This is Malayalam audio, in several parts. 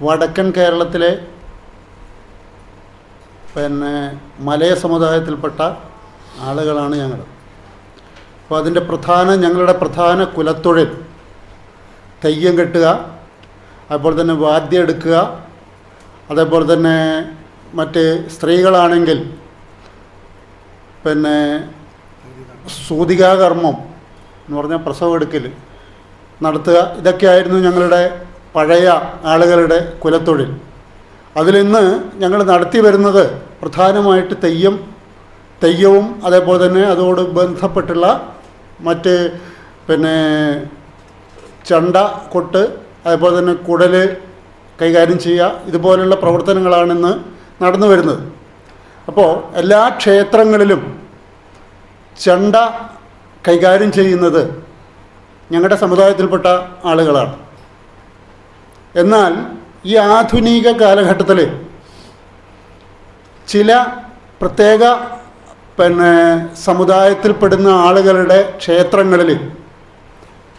വടക്കൻ കേരളത്തിലെ മലയ സമുദായത്തിൽപ്പെട്ട ആളുകളാണ് ഞങ്ങൾ. അപ്പോൾ അതിൻ്റെ ഞങ്ങളുടെ പ്രധാന കുലത്തൊഴിൽ തെയ്യം കെട്ടുക, അതുപോലെ തന്നെ വാദ്യം എടുക്കുക, അതേപോലെ തന്നെ മറ്റ് സ്ത്രീകളാണെങ്കിൽ സൂതികാകർമ്മം എന്ന് പറഞ്ഞാൽ പ്രസവം എടുക്കൽ നടത്തുക. ഇതൊക്കെയായിരുന്നു ഞങ്ങളുടെ പഴയ ആളുകളുടെ കുലത്തൊഴിൽ. അതിലിന്ന് ഞങ്ങൾ നടത്തി വരുന്നത് പ്രധാനമായിട്ട് തെയ്യവും അതേപോലെ തന്നെ അതോട് ബന്ധപ്പെട്ടുള്ള മറ്റ് ചണ്ട കൊട്ട്, അതേപോലെ തന്നെ കുടൽ കൈകാര്യം ചെയ്യുക, ഇതുപോലുള്ള പ്രവർത്തനങ്ങളാണിന്ന് നടന്നു വരുന്നത്. അപ്പോൾ എല്ലാ ക്ഷേത്രങ്ങളിലും ചണ്ട കൈകാര്യം ചെയ്യുന്നത് ഞങ്ങളുടെ സമുദായത്തിൽപ്പെട്ട ആളുകളാണ്. എന്നാൽ ഈ ആധുനിക കാലഘട്ടത്തിൽ ചില പ്രത്യേക സമുദായത്തിൽപ്പെടുന്ന ആളുകളുടെ ക്ഷേത്രങ്ങളിൽ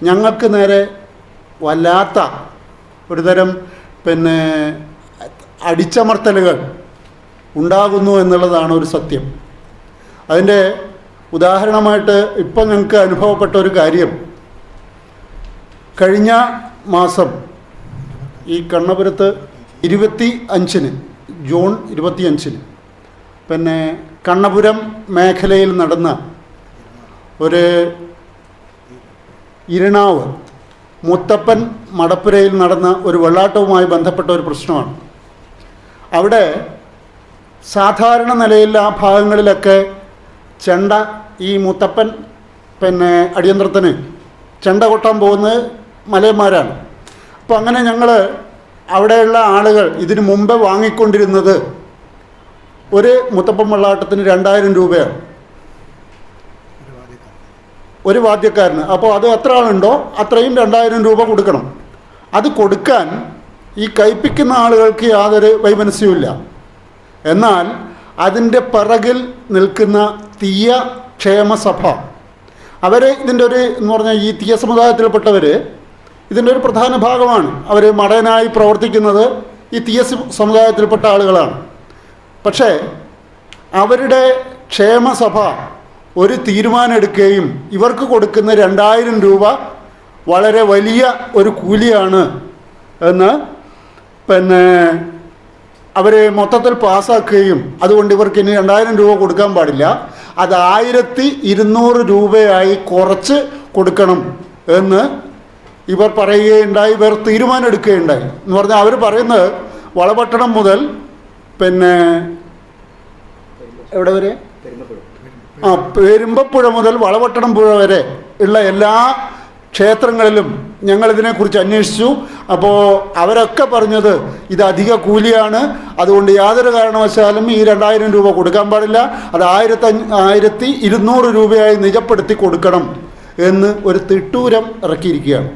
ഞങ്ങൾക്ക് നേരെ വല്ലാത്ത ഒരുതരം അടിച്ചമർത്തലുകൾ ഉണ്ടാകുന്നു എന്നുള്ളതാണ് ഒരു സത്യം. അതിൻ്റെ ഉദാഹരണമായിട്ട് ഇപ്പോൾ ഞങ്ങൾക്ക് അനുഭവപ്പെട്ട ഒരു കാര്യം, കഴിഞ്ഞ മാസം ഈ കണ്ണപുരത്ത് 25-ന് ജൂൺ 25-ന് കണ്ണപുരം മേഖലയിൽ നടന്ന ഒരു ഇരണാവ് മുത്തപ്പൻ മടപ്പുരയിൽ നടന്ന ഒരു വെള്ളാട്ടവുമായി ബന്ധപ്പെട്ട ഒരു പ്രശ്നമാണ്. അവിടെ സാധാരണ നിലയിൽ ആ ഭാഗങ്ങളിലൊക്കെ ചെണ്ട, ഈ മുത്തപ്പൻ അടിയന്തരത്തിന് ചെണ്ട കൊട്ടാൻ പോകുന്നത് മലയന്മാരാണ്. അപ്പോൾ അങ്ങനെ ഞങ്ങൾ അവിടെയുള്ള ആളുകൾ ഇതിനു മുമ്പ് വാങ്ങിക്കൊണ്ടിരുന്നത് ഒരു മുത്തപ്പൻ വെള്ളാട്ടത്തിന് 2000 രൂപയാണ് ഒരു വാദ്യക്കാരന്. അപ്പോൾ അത് എത്ര ആളുണ്ടോ അത്രയും 2000 രൂപ കൊടുക്കണം. അത് കൊടുക്കാൻ ഈ കയ്പ്പിക്കുന്ന ആളുകൾക്ക് യാതൊരു വൈമനസ്യവുമില്ല. എന്നാൽ അതിൻ്റെ പിറകിൽ നിൽക്കുന്ന തീയ ക്ഷേമസഭ, അവർ ഇതിൻ്റെ എന്ന് പറഞ്ഞാൽ ഈ തീയ സമുദായത്തിൽപ്പെട്ടവർ ഇതിൻ്റെ ഒരു പ്രധാന ഭാഗമാണ്. അവർ മടയനായി പ്രവർത്തിക്കുന്നത് ഈ തീയ സമുദായത്തിൽപ്പെട്ട ആളുകളാണ്. പക്ഷേ അവരുടെ ക്ഷേമസഭ ഒരു തീരുമാനം എടുക്കുകയും ഇവർക്ക് കൊടുക്കുന്ന 2000 രൂപ വളരെ വലിയ ഒരു കൂലിയാണ് എന്ന് അവർ മൊത്തത്തിൽ പാസ്സാക്കുകയും അതുകൊണ്ട് ഇവർക്ക് ഇനി 2000 രൂപ കൊടുക്കാൻ പാടില്ല, അത് 1200 രൂപയായി കുറച്ച് കൊടുക്കണം എന്ന് ഇവർ പറയുകയുണ്ടായി. ഇവർ തീരുമാനം എടുക്കുകയുണ്ടായി. എന്ന് പറഞ്ഞാൽ അവർ പറയുന്നത് വളപട്ടണം മുതൽ എവിടെ വരെ, പെരുമ്പപ്പുഴ മുതൽ വളപട്ടണം പുഴ വരെ ഉള്ള എല്ലാ ക്ഷേത്രങ്ങളിലും ഞങ്ങളിതിനെക്കുറിച്ച് അന്വേഷിച്ചു. അപ്പോൾ അവരൊക്കെ പറഞ്ഞത് ഇത് അധിക കൂലിയാണ്, അതുകൊണ്ട് യാതൊരു കാരണവശാലും ഈ 2000 രൂപ കൊടുക്കാൻ പാടില്ല, അത് 1200 രൂപയായി നിജപ്പെടുത്തി കൊടുക്കണം എന്ന് ഒരു തിട്ടൂരം ഇറക്കിയിരിക്കുകയാണ്.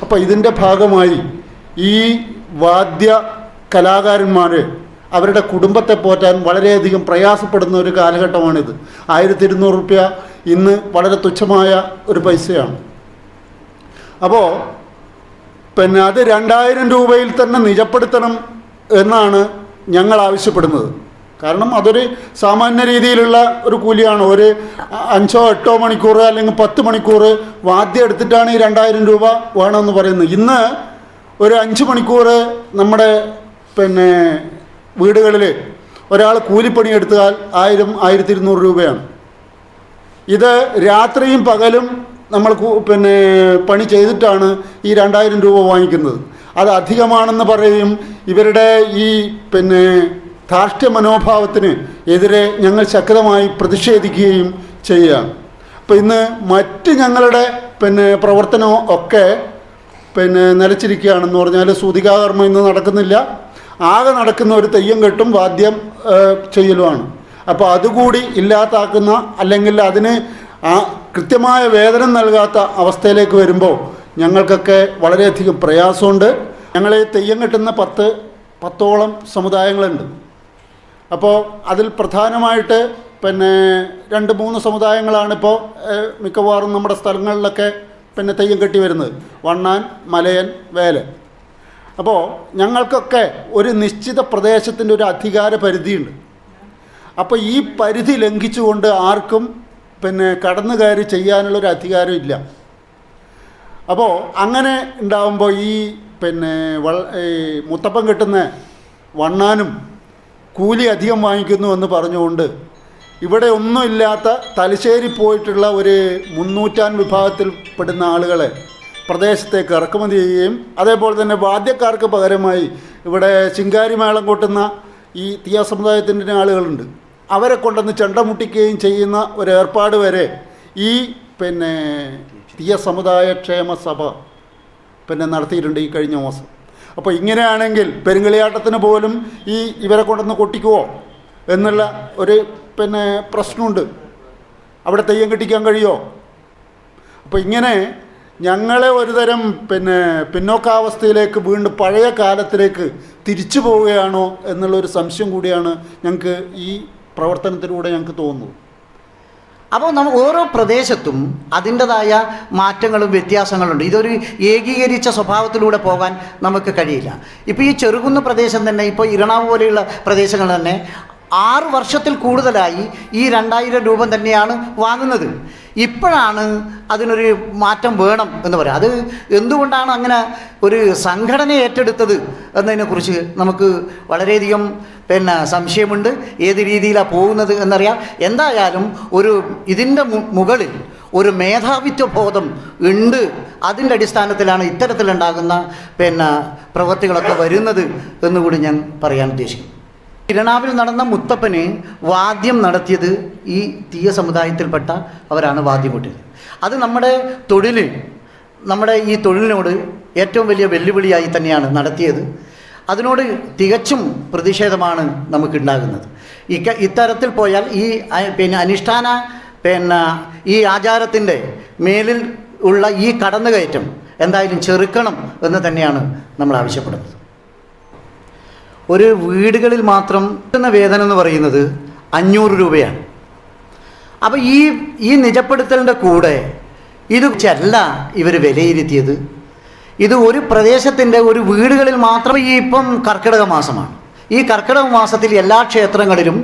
അപ്പോൾ ഇതിൻ്റെ ഭാഗമായി ഈ വാദ്യ കലാകാരന്മാർ അവരുടെ കുടുംബത്തെ പോറ്റാൻ വളരെയധികം പ്രയാസപ്പെടുന്ന ഒരു കാലഘട്ടമാണിത്. 1200 രൂപ ഇന്ന് വളരെ തുച്ഛമായ ഒരു പൈസയാണ്. അപ്പോൾ അത് 2000 രൂപയിൽ തന്നെ നിജപ്പെടുത്തണം എന്നാണ് ഞങ്ങൾ ആവശ്യപ്പെടുന്നത്. കാരണം അതൊരു സാമാന്യ രീതിയിലുള്ള ഒരു കൂലിയാണ്. ഒരു 5-8 മണിക്കൂർ അല്ലെങ്കിൽ 10 മണിക്കൂർ വാദ്യം എടുത്തിട്ടാണ് ഈ 2000 രൂപ വേണമെന്ന് പറയുന്നത്. ഇന്ന് ഒരു 5 മണിക്കൂർ നമ്മുടെ വീടുകളിൽ ഒരാൾ കൂലിപ്പണി എടുത്താൽ 1000-1200 രൂപയാണ്. ഇത് രാത്രിയും പകലും നമ്മൾ പണി ചെയ്തിട്ടാണ് ഈ 2000 രൂപ വാങ്ങിക്കുന്നത്. അത് അധികമാണെന്ന് പറയും. ഇവരുടെ ഈ ധാർഷ്ട്യ മനോഭാവത്തിന് എതിരെ ഞങ്ങൾ ശക്തമായി പ്രതിഷേധിക്കുകയും ചെയ്യുകയാണ്. അപ്പോൾ ഇന്ന് മറ്റ് ഞങ്ങളുടെ പ്രവർത്തനം ഒക്കെ നിലച്ചിരിക്കുകയാണെന്ന് പറഞ്ഞാൽ സൂതികാകർമ്മം ഇന്ന് നടക്കുന്നില്ല. ആകെ നടക്കുന്ന ഒരു തെയ്യം കെട്ടും വാദ്യം ചെയ്യലുമാണ്. അപ്പോൾ അതുകൂടി ഇല്ലാതാക്കുന്ന, അല്ലെങ്കിൽ അതിന് കൃത്യമായ വേതനം നൽകാത്ത അവസ്ഥയിലേക്ക് വരുമ്പോൾ ഞങ്ങൾക്കൊക്കെ വളരെയധികം പ്രയാസമുണ്ട്. ഞങ്ങൾ തെയ്യം കെട്ടുന്ന 10ഓളം സമുദായങ്ങളുണ്ട്. അപ്പോൾ അതിൽ പ്രധാനമായിട്ട് 2-3 സമുദായങ്ങളാണിപ്പോൾ മിക്കവാറും നമ്മുടെ സ്ഥലങ്ങളിലൊക്കെ തെയ്യം കെട്ടി വരുന്നത്. വണ്ണാൻ, മലയൻ, വേല. അപ്പോൾ ഞങ്ങൾക്കൊക്കെ ഒരു നിശ്ചിത പ്രദേശത്തിൻ്റെ ഒരു അധികാര പരിധിയുണ്ട്. അപ്പോൾ ഈ പരിധി ലംഘിച്ചുകൊണ്ട് ആർക്കും കടന്നു കയറി ചെയ്യാനുള്ളൊരു അധികാരം ഇല്ല. അപ്പോൾ അങ്ങനെ ഉണ്ടാകുമ്പോൾ ഈ മുത്തപ്പൻ കെട്ടുന്ന വണ്ണാനും കൂലി അധികം വാങ്ങിക്കുന്നു എന്ന് പറഞ്ഞുകൊണ്ട് ഇവിടെ ഒന്നുമില്ലാത്ത തലശ്ശേരി പോയിട്ടുള്ള ഒരു 300 വിഭാഗത്തിൽപ്പെടുന്ന ആളുകളെ പ്രദേശത്തേക്ക് ഇറക്കുമതി ചെയ്യുകയും അതേപോലെ തന്നെ വാദ്യക്കാർക്ക് പകരമായി ഇവിടെ ചിങ്കാരിമേളം കൊട്ടുന്ന ഈ തീയ സമുദായത്തിൻ്റെ ആളുകളുണ്ട്, അവരെ കൊണ്ടുവന്ന് ചെണ്ട മുട്ടിക്കുകയും ചെയ്യുന്ന ഒരു ഏർപ്പാട് വരെ ഈ തീയ സമുദായ ക്ഷേമ സഭ നടത്തിയിട്ടുണ്ട് ഈ കഴിഞ്ഞ മാസം. അപ്പോൾ ഇങ്ങനെയാണെങ്കിൽ പെരുങ്കളിയാട്ടത്തിന് പോലും ഇവരെ കൊണ്ടുവന്ന് കൊട്ടിക്കുവോ എന്നുള്ള ഒരു പ്രശ്നമുണ്ട്. അവിടെ തെയ്യം കെട്ടിക്കാൻ കഴിയുമോ? അപ്പോൾ ഇങ്ങനെ ഞങ്ങളെ ഒരുതരം പിന്നോക്കാവസ്ഥയിലേക്ക് വീണ്ടും പഴയ കാലത്തിലേക്ക് തിരിച്ചു പോവുകയാണോ എന്നുള്ളൊരു സംശയം കൂടിയാണ് ഞങ്ങൾക്ക് ഈ പ്രവർത്തനത്തിലൂടെ ഞങ്ങൾക്ക് തോന്നുന്നത്. അപ്പോൾ ഓരോ പ്രദേശത്തും അതിൻ്റെതായ മാറ്റങ്ങളും വ്യത്യാസങ്ങളുണ്ട്. ഇതൊരു ഏകീകരിച്ച സ്വഭാവത്തിലൂടെ പോകാൻ നമുക്ക് കഴിയില്ല. ഇപ്പോൾ ഈ ചെറുകുന്ന് പ്രദേശം തന്നെ, ഇപ്പോൾ ഇരണാവ് പോലെയുള്ള പ്രദേശങ്ങൾ തന്നെ 6 വർഷത്തിൽ കൂടുതലായി ഈ 2000 രൂപ തന്നെയാണ് വാങ്ങുന്നത്. ഇപ്പോഴാണ് അതിനൊരു മാറ്റം വേണം എന്ന് പറയാം. അത് എന്തുകൊണ്ടാണ് അങ്ങനെ ഒരു സംഘടന ഏറ്റെടുത്തത് എന്നതിനെക്കുറിച്ച് നമുക്ക് വളരെയധികം സംശയമുണ്ട്. ഏത് രീതിയിലാണ് പോകുന്നത് എന്നറിയാം. എന്തായാലും ഇതിൻ്റെ മുകളിൽ ഒരു മേധാവിത്വ ബോധം ഉണ്ട്. അതിൻ്റെ അടിസ്ഥാനത്തിലാണ് ഇത്തരത്തിലുണ്ടാകുന്ന പ്രവൃത്തികളൊക്കെ വരുന്നത് എന്നുകൂടി ഞാൻ പറയാൻ ഉദ്ദേശിക്കുന്നു. ഇരണാവിൽ നടന്ന മുത്തപ്പന് വാദ്യം നടത്തിയത് ഈ തീയ സമുദായത്തിൽപ്പെട്ട അവരാണ് വാദ്യം കൊട്ടിയത്. അത് നമ്മുടെ ഈ തൊഴിലിനോട് ഏറ്റവും വലിയ വെല്ലുവിളിയായി തന്നെയാണ് നടത്തിയത്. അതിനോട് തികച്ചും പ്രതിഷേധമാണ് നമുക്കുണ്ടാകുന്നത്. ഇത്തരത്തിൽ പോയാൽ ഈ അനുഷ്ഠാന ഈ ആചാരത്തിൻ്റെ മേലിൽ ഉള്ള ഈ കടന്നുകയറ്റം എന്തായാലും ചെറുക്കണം എന്ന് തന്നെയാണ് നമ്മൾ ആവശ്യപ്പെടുന്നത്. ഒരു വീടുകളിൽ മാത്രം കിട്ടുന്ന വേതനം എന്ന് പറയുന്നത് 500 രൂപയാണ്. അപ്പോൾ ഈ നിജപ്പെടുത്തലിൻ്റെ കൂടെ ഇത് അല്ല ഇവർ വിലയിരുത്തിയത്. ഇത് ഒരു പ്രദേശത്തിൻ്റെ വീടുകളിൽ മാത്രം. ഇപ്പം കർക്കിടക മാസമാണ്. ഈ കർക്കിടക മാസത്തിൽ എല്ലാ ക്ഷേത്രങ്ങളിലും